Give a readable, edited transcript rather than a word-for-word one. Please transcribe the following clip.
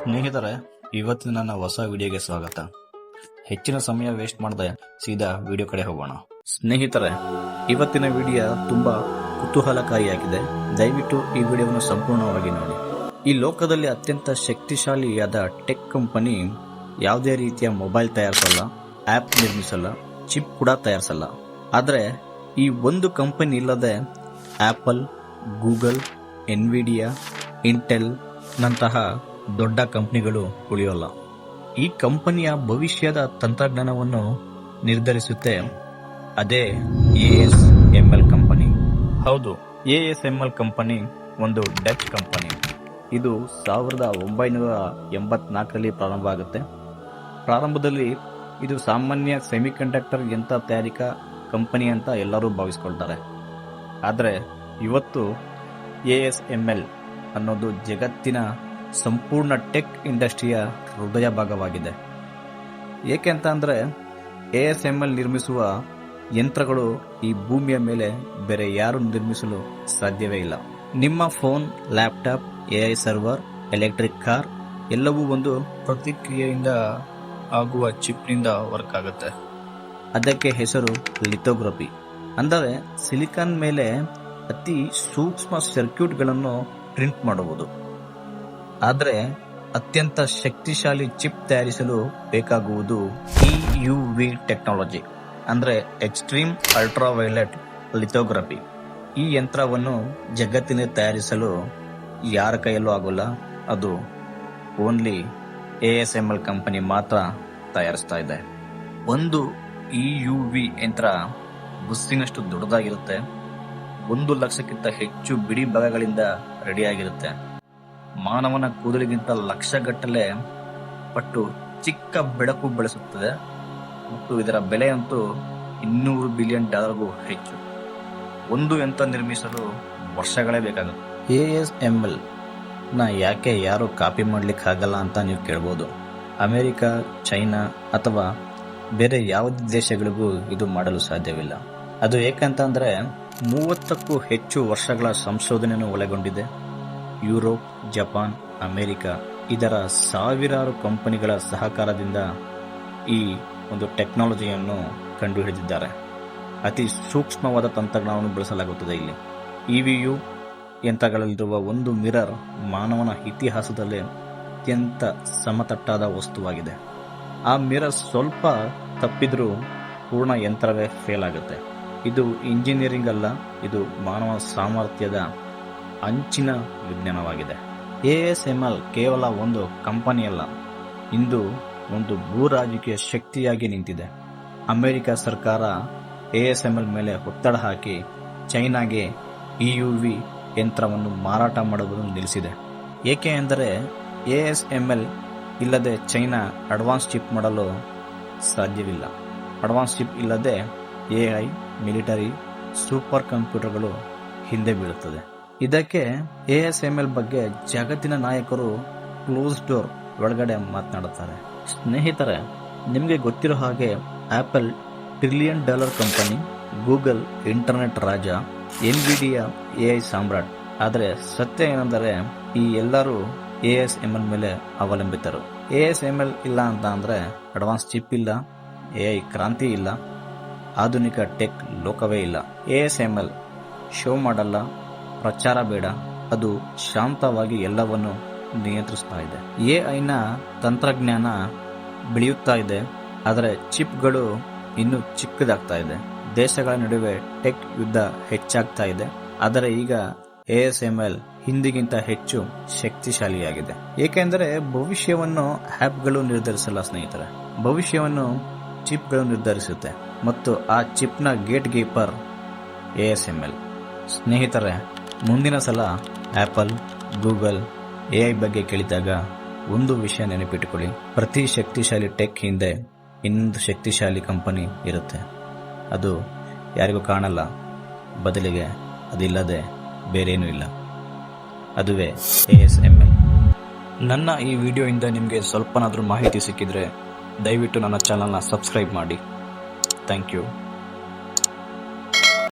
ಸ್ನೇಹಿತರೆ, ಇವತ್ತಿನ ನನ್ನ ಹೊಸ ವಿಡಿಯೋಗೆ ಸ್ವಾಗತ. ಹೆಚ್ಚಿನ ಸಮಯ ವೇಸ್ಟ್ ಮಾಡದೆ ಸೀದಾ ವಿಡಿಯೋ ಕಡೆ ಹೋಗೋಣ. ಸ್ನೇಹಿತರೆ, ಇವತ್ತಿನ ವಿಡಿಯೋ ತುಂಬಾ ಕುತೂಹಲಕಾರಿಯಾಗಿದೆ. ದಯವಿಟ್ಟು ಈ ವಿಡಿಯೋವನ್ನು ಸಂಪೂರ್ಣವಾಗಿ ನೋಡಿ. ಈ ಲೋಕದಲ್ಲಿ ಅತ್ಯಂತ ಶಕ್ತಿಶಾಲಿಯಾದ ಟೆಕ್ ಕಂಪನಿ ಯಾವುದೇ ರೀತಿಯ ಮೊಬೈಲ್ ತಯಾರಿಸಲ್ಲ, ಆಪ್ ನಿರ್ಮಿಸಲ್ಲ, ಚಿಪ್ ಕೂಡ ತಯಾರಿಸಲ್ಲ. ಆದರೆ ಈ ಒಂದು ಕಂಪನಿ ಇಲ್ಲದೆ ಆಪಲ್, ಗೂಗಲ್, ಎನ್ವಿಡಿಯಾ, ಇಂಟೆಲ್ ನಂತಹ ದೊಡ್ಡ ಕಂಪನಿಗಳು ಉಳಿಯೋಲ್ಲ. ಈ ಕಂಪನಿಯ ಭವಿಷ್ಯದ ತಂತ್ರಜ್ಞಾನವನ್ನು ನಿರ್ಧರಿಸುತ್ತೆ ಅದೇ ASML ಕಂಪನಿ. ಹೌದು, ASML ಕಂಪನಿ ಒಂದು ಡಚ್ ಕಂಪನಿ. ಇದು 1984ರಲ್ಲಿ ಪ್ರಾರಂಭ ಆಗುತ್ತೆ. ಪ್ರಾರಂಭದಲ್ಲಿ ಇದು ಸಾಮಾನ್ಯ ಸೆಮಿಕಂಡಕ್ಟರ್ ಯಂತ್ರ ತಯಾರಿಕಾ ಕಂಪನಿ ಅಂತ ಎಲ್ಲರೂ ಭಾವಿಸ್ಕೊಳ್ತಾರೆ. ಆದರೆ ಇವತ್ತು ASML ಅನ್ನೋದು ಜಗತ್ತಿನ ಸಂಪೂರ್ಣ ಟೆಕ್ ಇಂಡಸ್ಟ್ರಿಯ ಹೃದಯ ಭಾಗವಾಗಿದೆ. ಏಕೆಂತ ಅಂದರೆ ASML ನಿರ್ಮಿಸುವ ಯಂತ್ರಗಳು ಈ ಭೂಮಿಯ ಮೇಲೆ ಬೇರೆ ಯಾರು ನಿರ್ಮಿಸಲು ಸಾಧ್ಯವೇ ಇಲ್ಲ. ನಿಮ್ಮ phone, laptop, AI server, electric car ಎಲ್ಲವೂ ಒಂದು ಪ್ರತಿಕ್ರಿಯೆಯಿಂದ ಆಗುವ ಚಿಪ್ನಿಂದ ವರ್ಕ್ ಆಗುತ್ತೆ. ಅದಕ್ಕೆ ಹೆಸರು ಲಿಥೋಗ್ರಫಿ. ಅಂದರೆ ಸಿಲಿಕಾನ್ ಮೇಲೆ ಅತಿ ಸೂಕ್ಷ್ಮ ಸರ್ಕ್ಯೂಟ್ಗಳನ್ನು ಪ್ರಿಂಟ್ ಮಾಡುವುದು. ಆದರೆ ಅತ್ಯಂತ ಶಕ್ತಿಶಾಲಿ ಚಿಪ್ ತಯಾರಿಸಲು ಬೇಕಾಗುವುದು EUV ಟೆಕ್ನಾಲಜಿ, ಅಂದರೆ ಎಕ್ಸ್ಟ್ರೀಮ್ ಅಲ್ಟ್ರಾವೈಲೆಟ್ ಲಿಥೋಗ್ರಫಿ. ಈ ಯಂತ್ರವನ್ನು ಜಗತ್ತಿನ ತಯಾರಿಸಲು ಯಾರ ಕೈಯಲ್ಲೂ ಆಗೋಲ್ಲ. ಅದು ಓನ್ಲಿ ASML ಕಂಪನಿ ಮಾತ್ರ ತಯಾರಿಸ್ತಾ ಇದೆ. ಒಂದು EUV ಯಂತ್ರ ಬುಸ್ಸಿನಷ್ಟು ದೊಡ್ಡದಾಗಿರುತ್ತೆ. 1 ಲಕ್ಷಕ್ಕಿಂತ ಹೆಚ್ಚು ಬಿಡಿ ಭಾಗಗಳಿಂದ ರೆಡಿಯಾಗಿರುತ್ತೆ. ಮಾನವನ ಕೂದಲಿಗಿಂತ ಲಕ್ಷಗಟ್ಟಲೆ ಪಟ್ಟು ಚಿಕ್ಕ ಬೆಳಕು ಬೆಳೆಸುತ್ತದೆ ಮತ್ತು ಇದರ ಬೆಲೆ ಅಂತೂ $200 ಬಿಲಿಯನ್ ಹೆಚ್ಚು. ಒಂದು ಯಂತ್ರ ನಿರ್ಮಿಸಲು ವರ್ಷಗಳೇ ಬೇಕಾಗುತ್ತೆ. ASML ನ ಯಾಕೆ ಯಾರು ಕಾಪಿ ಮಾಡ್ಲಿಕ್ಕೆ ಆಗಲ್ಲ ಅಂತ ನೀವು ಕೇಳ್ಬೋದು. ಅಮೆರಿಕ, ಚೈನಾ ಅಥವಾ ಬೇರೆ ಯಾವುದೇ ದೇಶಗಳಿಗೂ ಇದು ಮಾಡಲು ಸಾಧ್ಯವಿಲ್ಲ. ಅದು ಏಕಂತಂದ್ರೆ 30ಕ್ಕೂ ಹೆಚ್ಚು ವರ್ಷಗಳ ಸಂಶೋಧನೆಯನ್ನು ಒಳಗೊಂಡಿದೆ. ಯುರೋಪ್, ಜಪಾನ್, ಅಮೆರಿಕ ಇದರ ಸಾವಿರಾರು ಕಂಪನಿಗಳ ಸಹಕಾರದಿಂದ ಈ ಒಂದು ಟೆಕ್ನಾಲಜಿಯನ್ನು ಕಂಡುಹಿಡಿದಿದ್ದಾರೆ. ಅತಿ ಸೂಕ್ಷ್ಮವಾದ ತಂತ್ರಜ್ಞಾನವನ್ನು ಬಳಸಲಾಗುತ್ತದೆ ಇಲ್ಲಿ. EVU ಯಂತ್ರಗಳಲ್ಲಿರುವ ಒಂದು ಮಿರರ್ ಮಾನವನ ಇತಿಹಾಸದಲ್ಲೇ ಅತ್ಯಂತ ಸಮತಟ್ಟಾದ ವಸ್ತುವಾಗಿದೆ. ಆ ಮಿರರ್ ಸ್ವಲ್ಪ ತಪ್ಪಿದ್ರೂ ಪೂರ್ಣ ಯಂತ್ರವೇ ಫೇಲ್ ಆಗುತ್ತೆ. ಇದು ಇಂಜಿನಿಯರಿಂಗ್ ಅಲ್ಲ, ಇದು ಮಾನವ ಸಾಮರ್ಥ್ಯದ ಅಂಚಿನ ವಿಜ್ಞಾನವಾಗಿದೆ. ASML ಕೇವಲ ಒಂದು ಕಂಪನಿಯಲ್ಲ, ಇಂದು ಒಂದು ಭೂರಾಜಕೀಯ ಶಕ್ತಿಯಾಗಿ ನಿಂತಿದೆ. ಅಮೆರಿಕ ಸರ್ಕಾರ ASML ಮೇಲೆ ಒತ್ತಡ ಹಾಕಿ ಚೈನಾಗೆ EUV ಯಂತ್ರವನ್ನು ಮಾರಾಟ ಮಾಡುವುದನ್ನು ನಿಲ್ಲಿಸಿದೆ. ಏಕೆ ಎಂದರೆ ASML ಇಲ್ಲದೆ ಚೈನಾ ಅಡ್ವಾನ್ಸ್ ಚಿಪ್ ಮಾಡಲು ಸಾಧ್ಯವಿಲ್ಲ. ಅಡ್ವಾನ್ಸ್ ಚಿಪ್ ಇಲ್ಲದೆ AI, ಮಿಲಿಟರಿ, ಸೂಪರ್ ಕಂಪ್ಯೂಟರ್ಗಳು ಹಿಂದೆ ಬೀಳುತ್ತದೆ. ಇದಕ್ಕೆ ASML ಬಗ್ಗೆ ಜಗತ್ತಿನ ನಾಯಕರು ಕ್ಲೋಸ್ ಡೋರ್ ಒಳಗಡೆ ಮಾತನಾಡುತ್ತಾರೆ. ಸ್ನೇಹಿತರೆ, ನಿಮಗೆ ಗೊತ್ತಿರೋ ಹಾಗೆ Apple $1 trillion company, Google internet ರಾಜ, ಎನ್ವಿಡಿಯಾ AI ಸಾಮ್ರಾಟ್. ಆದರೆ ಸತ್ಯ ಏನೆಂದರೆ ಈ ಎಲ್ಲರೂ ASML ಮೇಲೆ ಅವಲಂಬಿತರು. ASML ಇಲ್ಲ ಅಂತ ಅಂದ್ರೆ ಅಡ್ವಾನ್ಸ್ ಚಿಪ್ ಇಲ್ಲ, AI ಕ್ರಾಂತಿ ಇಲ್ಲ, ಆಧುನಿಕ ಟೆಕ್ ಲೋಕವೇ ಇಲ್ಲ. ASML ಶೋ ಮಾಡಲ್ಲ, ಪ್ರಚಾರ ಬೇಡ, ಅದು ಶಾಂತವಾಗಿ ಎಲ್ಲವನ್ನು ನಿಯಂತ್ರಿಸ್ತಾ ಇದೆ. AI ನ ತಂತ್ರಜ್ಞಾನ ಬೆಳೆಯುತ್ತಾ ಇದೆ, ಆದರೆ ಚಿಪ್ಗಳು ಇನ್ನೂ ಚಿಕ್ಕದಾಗ್ತಾ ಇದೆ. ದೇಶಗಳ ನಡುವೆ ಟೆಕ್ ಯುದ್ಧ ಹೆಚ್ಚಾಗ್ತಾ ಇದೆ. ಆದರೆ ಈಗ ASML ಹಿಂದಿಗಿಂತ ಹೆಚ್ಚು ಶಕ್ತಿಶಾಲಿಯಾಗಿದೆ. ಏಕೆಂದರೆ ಭವಿಷ್ಯವನ್ನು ಆ್ಯಪ್ಗಳು ನಿರ್ಧರಿಸಲ್ಲ ಸ್ನೇಹಿತರೆ, ಭವಿಷ್ಯವನ್ನು ಚಿಪ್ಗಳು ನಿರ್ಧರಿಸುತ್ತೆ ಮತ್ತು ಆ ಚಿಪ್ನ ಗೇಟ್ ಕೀಪರ್ ASML. ಸ್ನೇಹಿತರೆ, ಮುಂದಿನ ಸಲ ಆಪಲ್, ಗೂಗಲ್, AI ಬಗ್ಗೆ ಕೇಳಿದಾಗ ಒಂದು ವಿಷಯ ನೆನಪಿಟ್ಟುಕೊಳ್ಳಿ, ಪ್ರತಿ ಶಕ್ತಿಶಾಲಿ ಟೆಕ್ ಹಿಂದೆ ಇನ್ನೊಂದು ಶಕ್ತಿಶಾಲಿ ಕಂಪನಿ ಇರುತ್ತೆ. ಅದು ಯಾರಿಗೂ ಕಾಣಲ್ಲ, ಬದಲಿಗೆ ಅದಿಲ್ಲದೆ ಬೇರೇನೂ ಇಲ್ಲ. ಅದುವೇ ASML. ನನ್ನ ಈ ವಿಡಿಯೋಯಿಂದ ನಿಮಗೆ ಸ್ವಲ್ಪನಾದರೂ ಮಾಹಿತಿ ಸಿಕ್ಕಿದ್ರೆ ದಯವಿಟ್ಟು ನನ್ನ ಚಾನಲ್ನ ಸಬ್ಸ್ಕ್ರೈಬ್ ಮಾಡಿ. Thank you.